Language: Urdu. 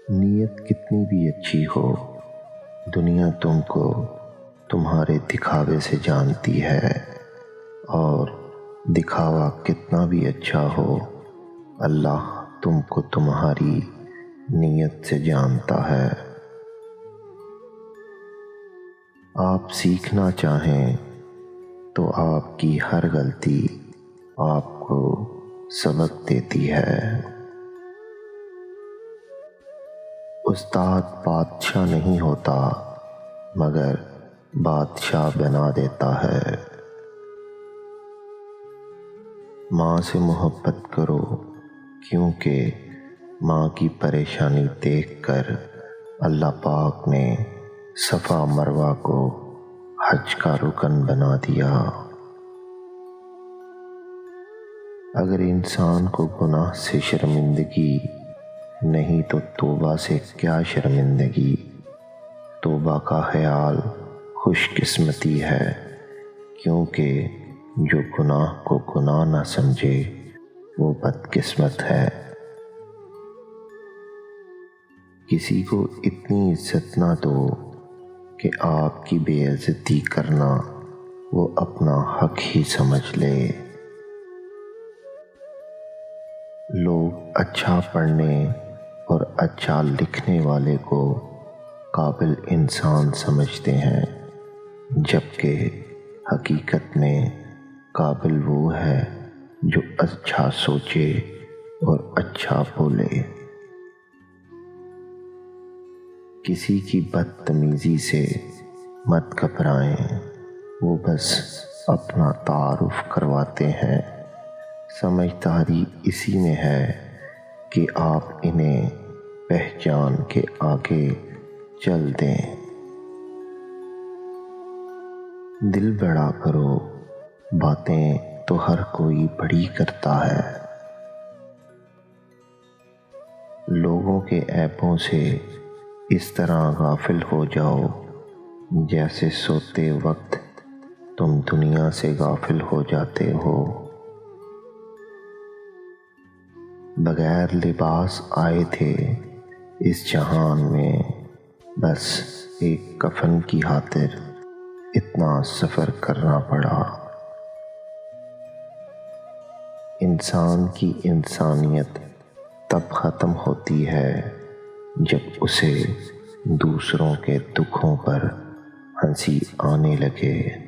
نیت کتنی بھی اچھی ہو، دنیا تم کو تمہارے دکھاوے سے جانتی ہے، اور دکھاوا کتنا بھی اچھا ہو، اللہ تم کو تمہاری نیت سے جانتا ہے۔ آپ سیکھنا چاہیں تو آپ کی ہر غلطی آپ کو سبق دیتی ہے۔ استاد بادشاہ نہیں ہوتا مگر بادشاہ بنا دیتا ہے۔ ماں سے محبت کرو، کیونکہ ماں کی پریشانی دیکھ کر اللہ پاک نے صفا مروہ کو حج کا رکن بنا دیا۔ اگر انسان کو گناہ سے شرمندگی نہیں تو توبہ سے کیا شرمندگی؟ توبہ کا خیال خوش قسمتی ہے، کیونکہ جو گناہ کو گناہ نہ سمجھے وہ بد قسمت ہے۔ کسی کو اتنی عزت نہ دو کہ آپ کی بے عزتی کرنا وہ اپنا حق ہی سمجھ لے۔ لوگ اچھا پڑھنے اور اچھا لکھنے والے کو قابل انسان سمجھتے ہیں، جبکہ حقیقت میں قابل وہ ہے جو اچھا سوچے اور اچھا بولے۔ کسی کی بدتمیزی سے مت گھبرائیں، وہ بس اپنا تعارف کرواتے ہیں۔ سمجھداری اسی میں ہے کہ آپ انہیں پہچان کے آگے چل دیں۔ دل بڑا کرو، باتیں تو ہر کوئی بڑی کرتا ہے۔ لوگوں کے عیبوں سے اس طرح غافل ہو جاؤ جیسے سوتے وقت تم دنیا سے غافل ہو جاتے ہو۔ بغیر لباس آئے تھے اس جہان میں، بس ایک کفن کی خاطر اتنا سفر کرنا پڑا۔ انسان کی انسانیت تب ختم ہوتی ہے جب اسے دوسروں کے دکھوں پر ہنسی آنے لگے۔